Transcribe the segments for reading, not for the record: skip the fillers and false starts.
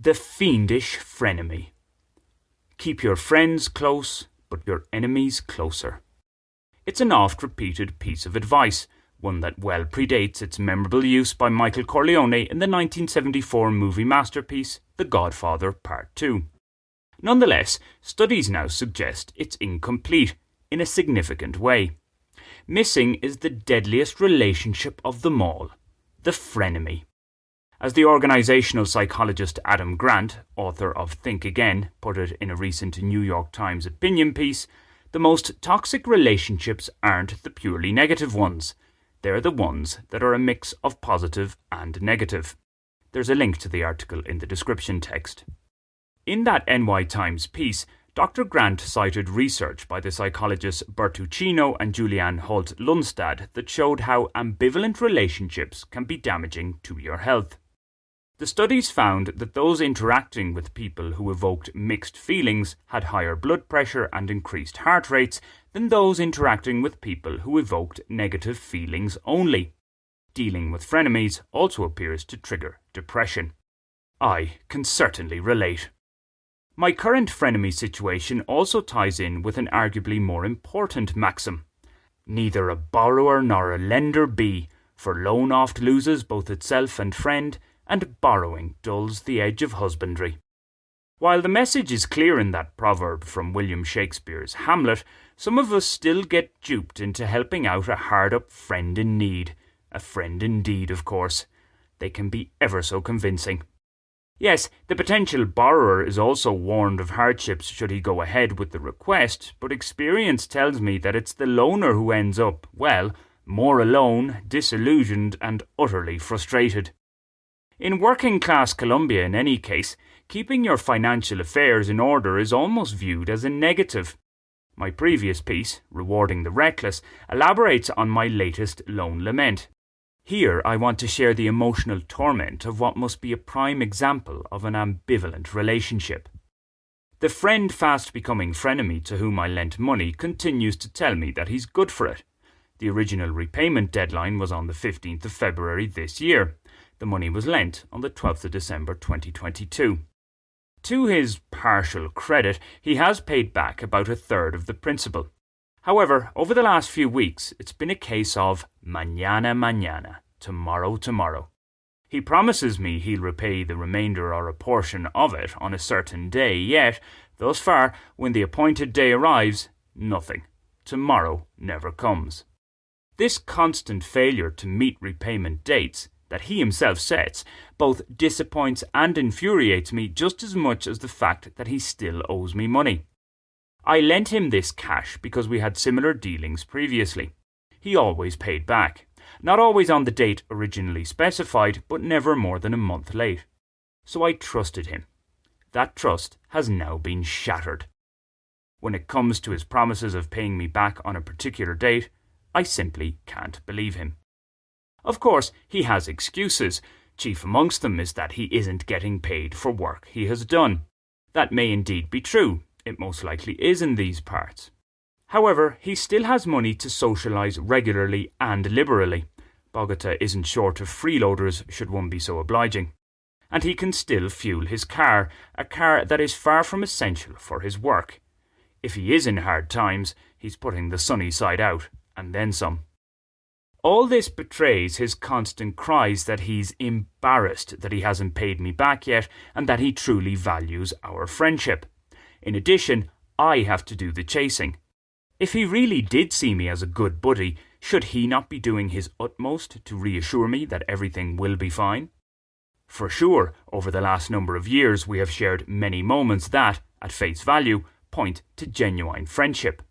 The Fiendish Frenemy. Keep your friends close, but your enemies closer. It's an oft-repeated piece of advice, one that well predates its memorable use by Michael Corleone in the 1974 movie masterpiece The Godfather Part 2. Nonetheless, studies now suggest it's incomplete in a significant way. Missing is the deadliest relationship of them all, the frenemy. As the organizational psychologist Adam Grant, author of Think Again, put it in a recent New York Times opinion piece, the most toxic relationships aren't the purely negative ones. They're the ones that are a mix of positive and negative. There's a link to the article in the description text. In that NY Times piece, Dr. Grant cited research by the psychologists Bertuccino and Julianne Holt-Lundstad that showed how ambivalent relationships can be damaging to your health. The studies found that those interacting with people who evoked mixed feelings had higher blood pressure and increased heart rates than those interacting with people who evoked negative feelings only. Dealing with frenemies also appears to trigger depression. I can certainly relate. My current frenemy situation also ties in with an arguably more important maxim. Neither a borrower nor a lender be, for loan oft loses both itself and friend, and borrowing dulls the edge of husbandry. While the message is clear in that proverb from William Shakespeare's Hamlet, some of us still get duped into helping out a hard-up friend in need. A friend indeed, of course. They can be ever so convincing. Yes, the potential borrower is also warned of hardships should he go ahead with the request, but experience tells me that it's the loaner who ends up, well, more alone, disillusioned, and utterly frustrated. In working-class Colombia, in any case, keeping your financial affairs in order is almost viewed as a negative. My previous piece, Rewarding the Reckless, elaborates on my latest loan lament. Here I want to share the emotional torment of what must be a prime example of an ambivalent relationship. The friend fast becoming frenemy to whom I lent money continues to tell me that he's good for it. The original repayment deadline was on the 15th of February this year. The money was lent on the 12th of December 2022. To his partial credit, he has paid back about a third of the principal. However, over the last few weeks, it's been a case of mañana mañana, tomorrow tomorrow. He promises me he'll repay the remainder or a portion of it on a certain day, yet, thus far, when the appointed day arrives, nothing. Tomorrow never comes. This constant failure to meet repayment dates that he himself sets both disappoints and infuriates me just as much as the fact that he still owes me money. I lent him this cash because we had similar dealings previously. He always paid back, not always on the date originally specified, but never more than a month late. So I trusted him. That trust has now been shattered. When it comes to his promises of paying me back on a particular date, I simply can't believe him. Of course, he has excuses. Chief amongst them is that he isn't getting paid for work he has done. That may indeed be true. It most likely is in these parts. However, he still has money to socialise regularly and liberally. Bogota isn't short of freeloaders, should one be so obliging. And he can still fuel his car, a car that is far from essential for his work. If he is in hard times, he's putting the sunny side out, and then some. All this betrays his constant cries that he's embarrassed that he hasn't paid me back yet and that he truly values our friendship. In addition, I have to do the chasing. If he really did see me as a good buddy, should he not be doing his utmost to reassure me that everything will be fine? For sure, over the last number of years we have shared many moments that, at face value, point to genuine friendship.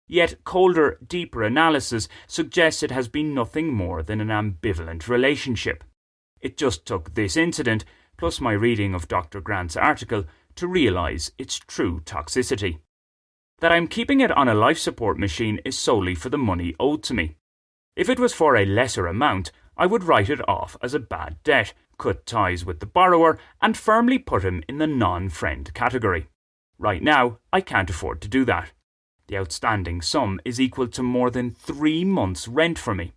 Yet colder, deeper analysis suggests it has been nothing more than an ambivalent relationship. It just took this incident, plus my reading of Dr. Grant's article, to realise its true toxicity. That I'm keeping it on a life support machine is solely for the money owed to me. If it was for a lesser amount, I would write it off as a bad debt, cut ties with the borrower, and firmly put him in the non-friend category. Right now, I can't afford to do that. The outstanding sum is equal to more than 3 months' rent for me.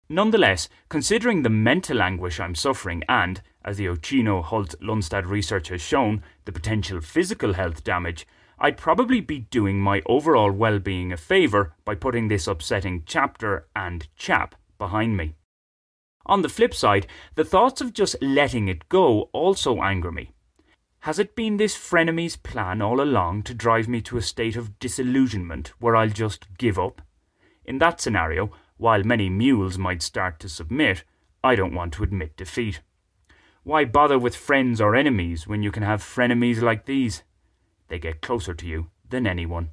Nonetheless, considering the mental anguish I'm suffering and, as the Ochino-Hult-Lundstad research has shown, the potential physical health damage, I'd probably be doing my overall well-being a favour by putting this upsetting chapter and chap behind me. On the flip side, the thoughts of just letting it go also anger me. Has it been this frenemy's plan all along to drive me to a state of disillusionment where I'll just give up? In that scenario, while many mules might start to submit, I don't want to admit defeat. Why bother with friends or enemies when you can have frenemies like these? They get closer to you than anyone.